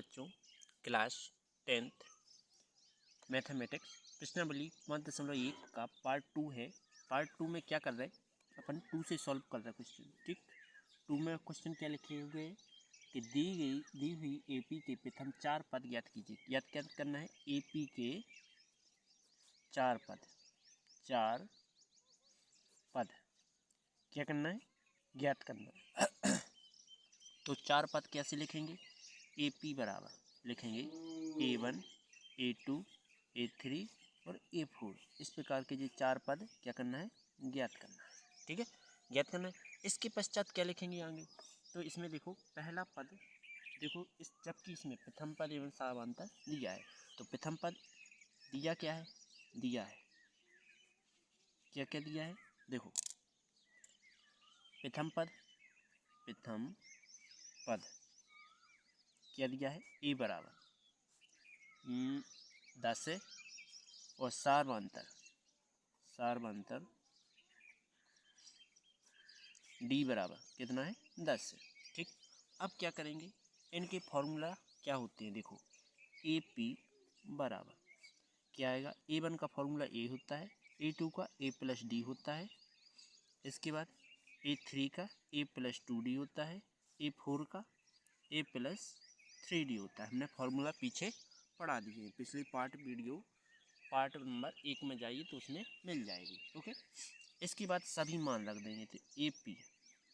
बच्चों, class 10th mathematics प्रश्नावली 1.1 का पार्ट 2 है। पार्ट 2 में क्या कर रहे हैं अपन, 2 से सॉल्व कर रहे हैं क्वेश्चन। ठीक, 2 में क्वेश्चन क्या लिखे हुए कि दी हुई एपी के प्रथम 4 पद ज्ञात कीजिए। क्या करना है, एपी के 4 पद क्या करना है, ज्ञात करना है। तो 4 पद कैसे लिखेंगे, एपी बराबर लिखेंगे A1 A2 A3 और A4। इस प्रकार के ये 4 पद क्या करना है, ज्ञात करना है। ठीक है, ज्ञात करना है। इसके पश्चात क्या लिखेंगे आगे, तो इसमें देखो पहला पद, देखो इस जबकि इसमें प्रथम पद एवं समांतर दिया है, तो प्रथम पद दिया क्या है, दिया है क्या क्या दिया है, देखो प्रथम पद क्या दिया है, ए बराबर 10 है और सार्वंतर डी बराबर कितना है, 10 है। ठीक, अब क्या करेंगे, इनके फॉर्मूला क्या होते हैं, देखो ए पी बराबर क्या आएगा, A1 का फॉर्मूला ए होता है, A2 का A+D होता है, इसके बाद A3 का A+2D होता है, A4 का A+3D होता है। हमने फॉर्मूला पीछे पढ़ा दिए हैं, पिछले पार्ट नंबर 1 में जाइए तो उसमें मिल जाएगी। ओके, इसके बाद सभी मान रख देंगे, तो ए पी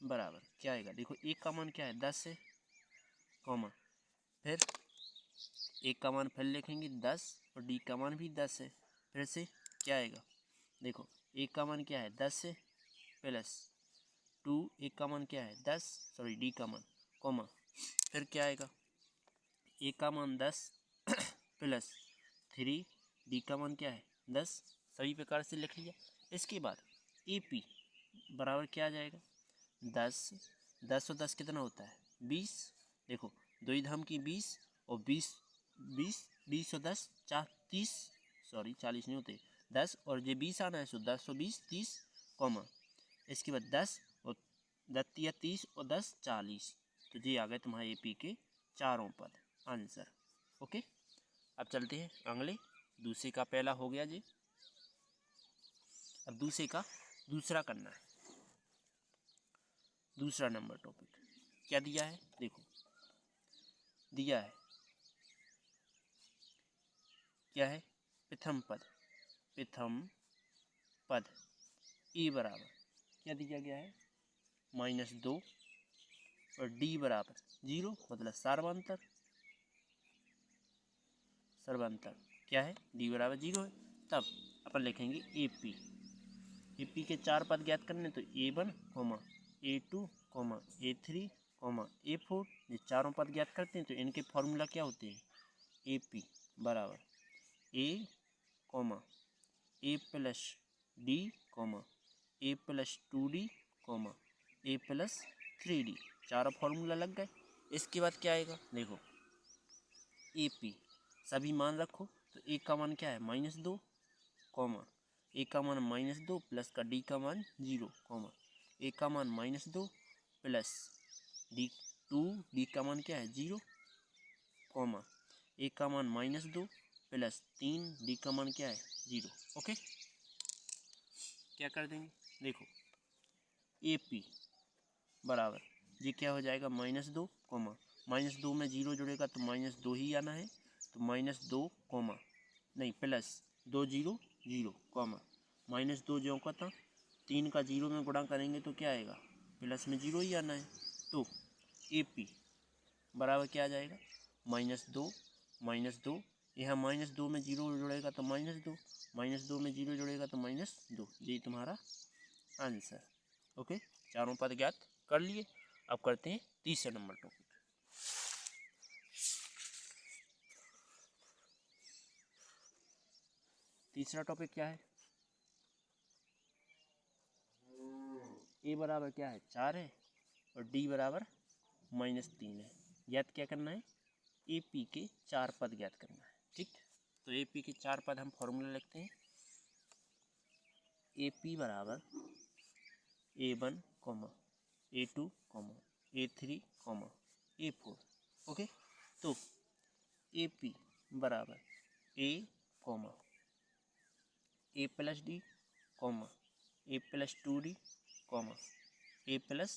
बराबर क्या आएगा, देखो ए का मान क्या है, 10 है, कॉमा फिर ए का मान फिर लिखेंगे 10 और डी का मान भी 10 है। फिर से क्या आएगा, देखो ए का मान क्या है, 10 है +2, ए का मान क्या है 10, सॉरी डी का मान, कॉमा फिर क्या आएगा, ए का मान 10 +3, डी का मान क्या है 10, सभी प्रकार से लिख लिया। इसके बाद ए पी बराबर क्या आ जाएगा, 10 और 10 कितना होता है, 20। देखो 2 धाम की 20 और 20 और 10 30, सॉरी 40 नहीं होते, 10 और ये 20 आना है, सो 10 और 20 30, कॉमा इसके बाद 10 और 10 या 30 और 10 40, तो ये आ गए तुम्हारे एपी के चारों पद, आंसर। ओके, अब चलते हैं अगले, दूसरे का पहला हो गया जी, अब दूसरे का दूसरा करना है। दूसरा नंबर टॉपिक क्या दिया है, देखो दिया है क्या है, प्रथम पद ए बराबर क्या दिया गया है, -2 और डी बराबर 0, मतलब सर्वांतर क्या है, डी बराबर 0 है। तब अपन लिखेंगे एपी के 4 पद ज्ञात करने, तो A1, A2, A3, A4, ये चारों पद ज्ञात करते हैं। तो इनके फॉर्मूला क्या होते हैं, एपी बराबर A, A+D, A+2D, A+3D, चारों फॉर्मूला लग गए। इसके बाद क्या आएगा, देखो एपी सभी मान रखो, तो ए का मान क्या है, -2, ए का मान -2 प्लस का डी का मान 0, ए का मान -2 प्लस डी का मान क्या है 0, ए का मान -2 प्लस 3, डी का मान क्या है 0। ओके, क्या कर देंगे, देखो ए पी बराबर ये क्या हो जाएगा, -2, -2 में 0 जुड़ेगा तो -2 ही आना है, तो -2 नहीं प्लस 2 0 0, -2 जो का था, 3 का 0 में गुणा करेंगे तो क्या आएगा, प्लस में 0 ही आना है। तो ए पी बराबर क्या आ जाएगा, -2 यहाँ -2 में 0 जुड़ेगा तो -2 में 0 जुड़ेगा तो -2, ये तुम्हारा आंसर। ओके, चारों पद ज्ञात कर लिए। अब करते हैं तीसरे नंबर टॉपिक। तीसरा टॉपिक क्या है, ए बराबर क्या है 4 है और डी बराबर -3 है। ज्ञात क्या करना है, ए पी के 4 पद ज्ञात करना है। ठीक, तो ए पी के 4 पद हम फॉर्मूला लिखते हैं, ए पी बराबर A1, A2, A3, A4। Okay, तो ए पी बराबर ए कॉमा ए प्लस डी कॉमा ए प्लस 2d कॉमा ए प्लस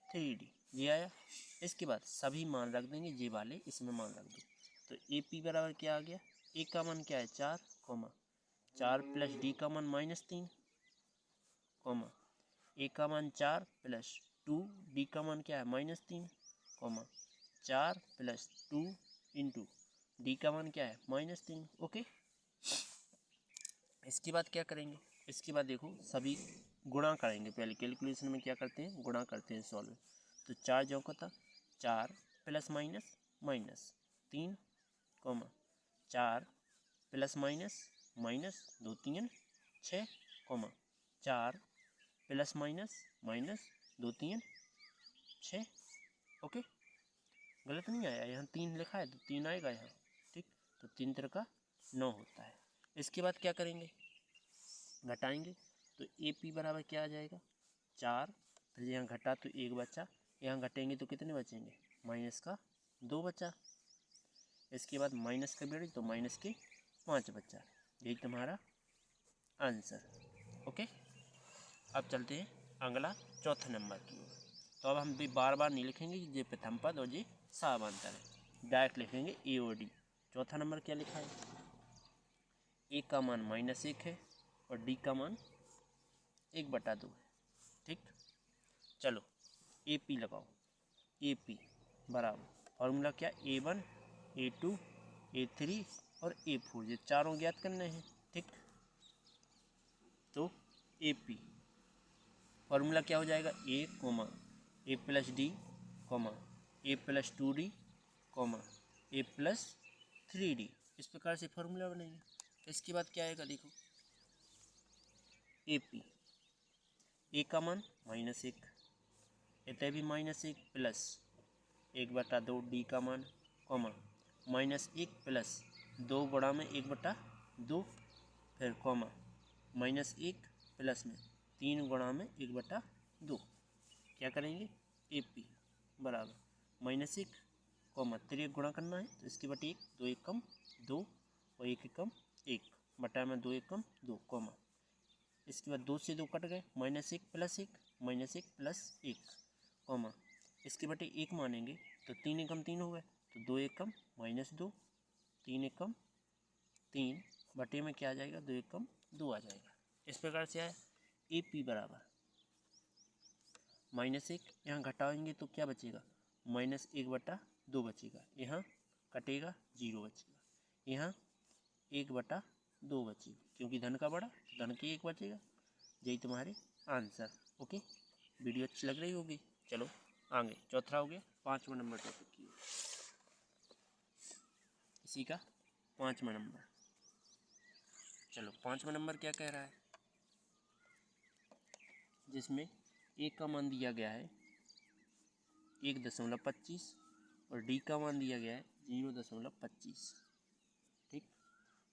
3d, ये आया। इसके बाद सभी मान रख देंगे, ये वाले इसमें मान रख दो। तो ए पी बराबर क्या आ गया, ए का मान क्या है 4 कॉमा 4 प्लस डी का मान -3 कॉमा ए का मान 4 प्लस 2 डी का मान क्या है -3 कॉमा 4 प्लस 2 इंटू डी का मान क्या है -3। ओके, इसके बाद क्या करेंगे, इसके बाद देखो सभी गुणा करेंगे। पहले कैलकुलेशन में क्या करते हैं, गुणा करते हैं सॉल्व। तो 4 चौका था 4 plus minus minus 3 comma 4 plus minus minus 2 3 6 comma 4 plus minus minus 2 3 6। Okay, गलत नहीं आया, यहाँ 3 लिखा है तो 3 आएगा यहाँ, ठीक। तो 3 3 का 9 होता है। इसके बाद क्या करेंगे, घटाएंगे। तो ए पी बराबर क्या आ जाएगा 4, फिर यहाँ घटा तो 1 बचा, यहाँ घटेंगे तो कितने बचेंगे माइनस का 2 बचा। इसके बाद माइनस का बेड़ी तो माइनस के 5 बचा। यही तुम्हारा आंसर। ओके, अब चलते हैं अगला चौथा नंबर की ओर। तो अब हम भी बार बार नहीं लिखेंगे ये प्रथम पद और ये सामांतर है, डायरेक्ट लिखेंगे ए और डी। चौथा नंबर क्या लिखा है, ए का मान -1 है और डी का मान 1/2 है, ठीक। चलो ए पी लगाओ, ए पी बराबर फॉर्मूला क्या, A1 A2 A3 और A4, ये चारों ज्ञात करने हैं, ठीक। तो ए पी फॉर्मूला क्या हो जाएगा, ए कोमा ए प्लस डी कोमा ए प्लस 2d कोमा ए प्लस 3d, इस प्रकार से फॉर्मूला बनेंगे। इसके बाद क्या आएगा देखो, ए पी ए का मान -1, इतने भी -1 प्लस 1/2 डी का मान कोमा -1 प्लस 2 गुणा में 1/2 फिर कोमा -1 प्लस में 3 गुणा में 1/2। क्या करेंगे, ए पी बराबर -1 कोमा 3 गुणा करना है तो इसके बटे 1, 2 एकम 2 और 1 एकम 1 बटा में 2 एकम 2 कोमा, इसके बाद 2 से 2 कट गए, -1 प्लस 1 -1 प्लस 1 कोमा, इसके बटे 1 मानेंगे तो 3 एकम 3 हो गए, तो 2 एकम -2 3 एकम 3 बटे में क्या आ जाएगा 2 एकम 2 आ जाएगा। इस प्रकार से आया ए पी बराबर -1, यहाँ घटाएंगे तो क्या बचेगा -1/2 बचेगा, यहाँ कटेगा 0 बचेगा, यहाँ 1/2 बचेगा, क्योंकि धन का बड़ा धन के 1 बचेगा। यही तुम्हारे आंसर। ओके, वीडियो अच्छी लग रही होगी। चलो आगे, चौथा हो गया, 5वां नंबर टॉपिक की इसी का 5वां नंबर। चलो 5वां नंबर क्या कह रहा है, जिसमें ए का मान दिया गया है 1.25 और डी का मान दिया गया है 0.25, ठीक।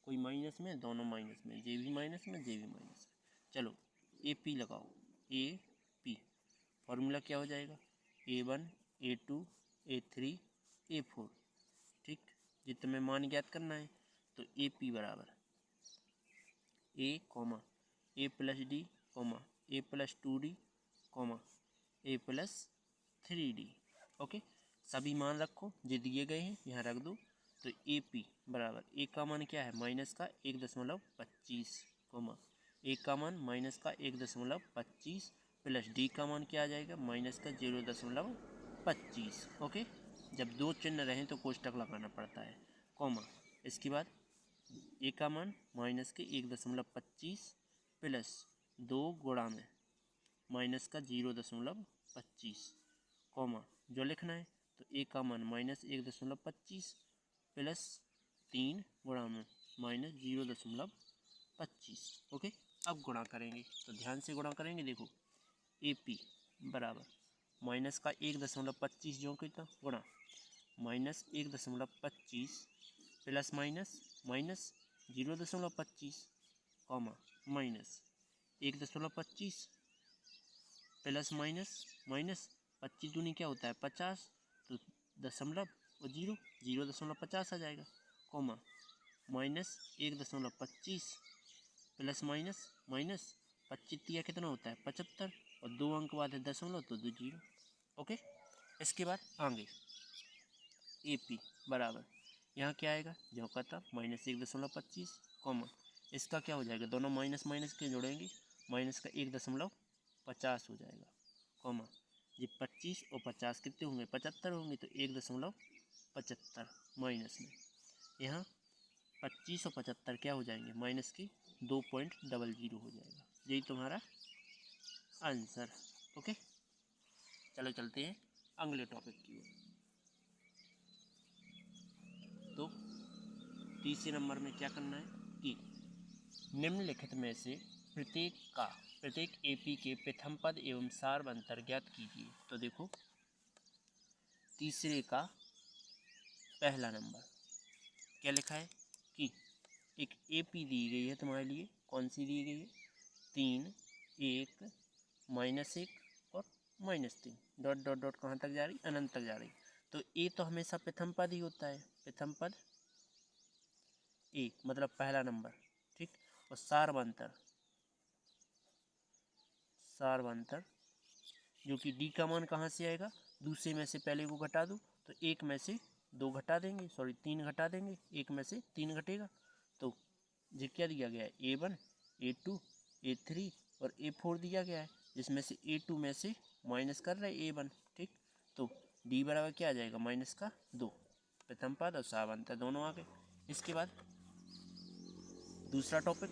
कोई माइनस में, दोनों माइनस में, जे भी माइनस में जे भी माइनस में। चलो ए पी लगाओ, ए पी फॉर्मूला क्या हो जाएगा, A1 A2 A3 A4, ठीक। ये तुम्हें मान ज्ञात करना है। तो ए पी बराबर ए कोमा ए प्लस डी कोमा ए प्लस 2d कोमा ए प्लस 3d। ओके, सभी मान रखो जो दिए गए हैं यहाँ रख दो। तो ए पी बराबर ए का मान क्या है माइनस का 1.25 कोमा ए का मान माइनस का 1.25 प्लस डी का मान क्या आ जाएगा माइनस का 0.25। ओके, जब दो चिन्ह रहें तो कोष्टक लगाना पड़ता है, कोमा इसके बाद ए का मान माइनस के 1.25 प्लस 2 गुणा में माइनस का 0.25 कोमा जो लिखना है। तो ए का मान -1.25 प्लस 3 गुणा में -0.25। ओके, अब गुणा करेंगे तो ध्यान से गुणा करेंगे। देखो ए पी बराबर माइनस का 1.25 जो कितना गुणा -1.25 plus minus 0.25 comma -1.25 plus minus 25 दूनी क्या होता है 50, तो दशमलव और 0.50 आ जाएगा, कोमा -1.25 प्लस माइनस माइनस 25 कितना होता है 75 और 2 अंक बाद है दशमलव तो 2 0। ओके, इसके बाद आगे AP बराबर यहाँ क्या आएगा जो का था -1.25 कॉमा इसका क्या हो जाएगा, दोनों माइनस माइनस के जोड़ेंगे, माइनस का 1.50 हो जाएगा, कॉमा ये 25 और 50 कितने होंगे 75 होंगे, तो 1.75 माइनस में यहाँ 25 और 75 क्या हो जाएंगे माइनस की 2.00 हो जाएगा, यही तुम्हारा आंसर। ओके, चलो चलते हैं अगले टॉपिक की ओर। तो तीसरे नंबर में क्या करना है कि निम्नलिखित में से प्रत्येक AP के प्रथम पद एवं सार अंतर ज्ञात कीजिए। तो देखो तीसरे का पहला नंबर क्या लिखा है कि एक AP दी गई है तुम्हारे लिए, कौन सी दी गई है 3 1 -1 और -3 डॉट डॉट डॉट कहाँ तक जा रही अनंत तक जा रही। तो ए तो हमेशा प्रथम पद ही होता है, प्रथम पद ए मतलब पहला नंबर, ठीक। और सार्वंतर जो कि डी का मान कहाँ से आएगा, दूसरे में से पहले को घटा दो तो एक में से 2 घटा देंगे, सॉरी 3 घटा देंगे, एक में से 3 घटेगा, तो ये क्या दिया गया है A1 A2 A3 और A4 दिया गया है, जिसमें से A2 में से माइनस कर रहे हैं A1, ठीक। तो D बराबर क्या आ जाएगा -2, प्रथम पद और सार्वंतर दोनों आ गए। इसके बाद दूसरा टॉपिक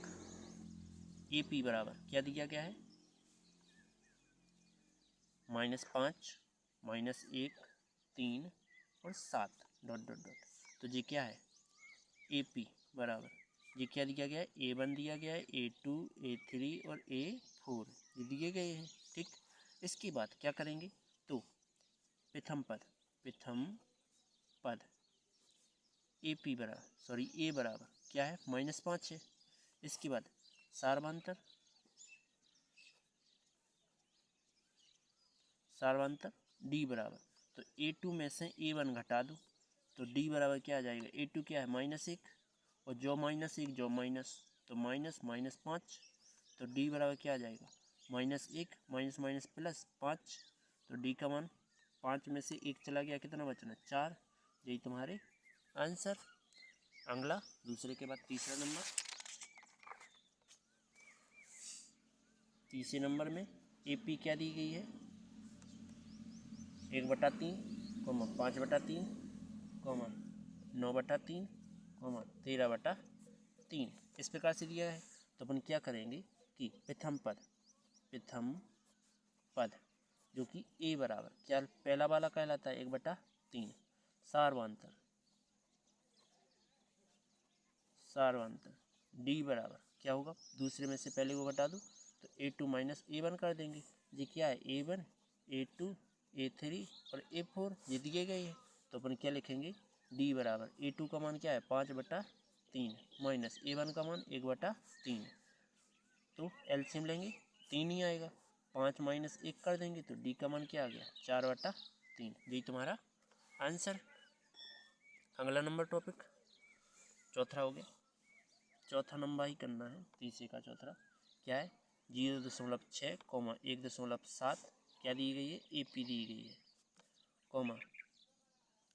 AP बराबर क्या दिया गया है -5 -1 3 और 7 डॉट डॉट डॉट। तो ये क्या है AP बराबर ये क्या दिया गया है A1 दिया गया है, A2 A3 और A4 ये दिए गए हैं, ठीक। इसके बाद क्या करेंगे तो प्रथम पद AP बराबर सॉरी A बराबर क्या है -5 है। इसके बाद सार्वंतर D बराबर, तो A2 में से A1 घटा दो तो D बराबर क्या आ जाएगा, A2 क्या है -1 और जो -1 जो माइनस तो -5, तो D बराबर क्या आ जाएगा -1 माइनस माइनस प्लस 5, तो D का मान 5 में से 1 चला गया, कितना बचना 4, यही तुम्हारे आंसर। अगला दूसरे के बाद तीसरे नंबर में AP क्या दी गई है 1/3 5/3 9/3 13/3 इस प्रकार से दिया है। तो अपन क्या करेंगे कि प्रथम पद जो कि A बराबर क्या पहला वाला कहलाता है 1/3, सार्वंतर D बराबर क्या होगा, दूसरे में से पहले को घटा दो तो A2 माइनस A1 कर देंगे, ये क्या है A1 A2 A3 और A4 ये दिए गए हैं। तो अपन क्या लिखेंगे D बराबर A2 का मान क्या है 5/3 माइनस A1 का मान 1/3, तो एलसीएम लेंगे 3 ही आएगा, 5 माइनस 1 कर देंगे तो D का मान क्या आ गया 4/3, यही तुम्हारा आंसर। अगला नंबर टॉपिक चौथा हो गया, चौथा नंबर ही करना है तीसरे का चौथा क्या है 0.6 1.7 क्या दी गई है AP दी गई है, कॉमा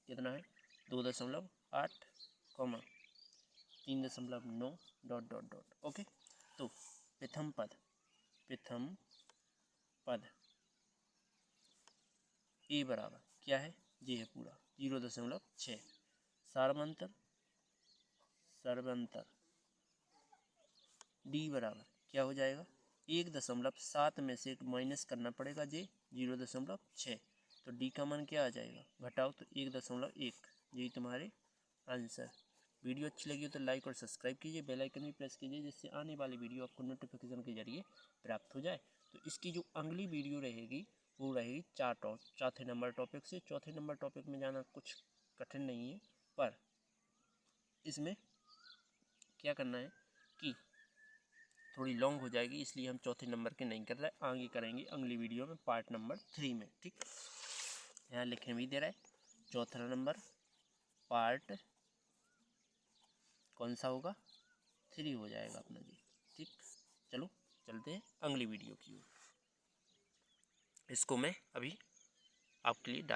कितना है 2.8 3.9 डॉट डॉट डॉट। ओके, तो प्रथम पद A बराबर क्या है ये है पूरा 0.6, सार्वंतर D बराबर क्या हो जाएगा 1.7 में से माइनस करना पड़ेगा जे 0.6, तो D का मान क्या आ जाएगा घटाओ तो 1.1, यही तुम्हारे आंसर। वीडियो अच्छी लगी हो तो लाइक और सब्सक्राइब कीजिए, बेल आइकन भी प्रेस कीजिए जिससे आने वाली वीडियो आपको नोटिफिकेशन के जरिए प्राप्त हो जाए। तो इसकी जो अगली वीडियो रहेगी वो रहेगी चौथे नंबर टॉपिक से। चौथे नंबर टॉपिक में जाना कुछ कठिन नहीं है, पर इसमें क्या करना है कि थोड़ी लॉन्ग हो जाएगी, इसलिए हम चौथे नंबर के नहीं कर रहे, आगे करेंगे अगली वीडियो में पार्ट नंबर 3 में, ठीक। यहाँ लिखने भी दे रहा है चौथा नंबर पार्ट कौन सा होगा, 3 हो जाएगा अपना जी। ठीक, चलो चलते हैं अगली वीडियो की ओर। इसको मैं अभी आपके लिए डाल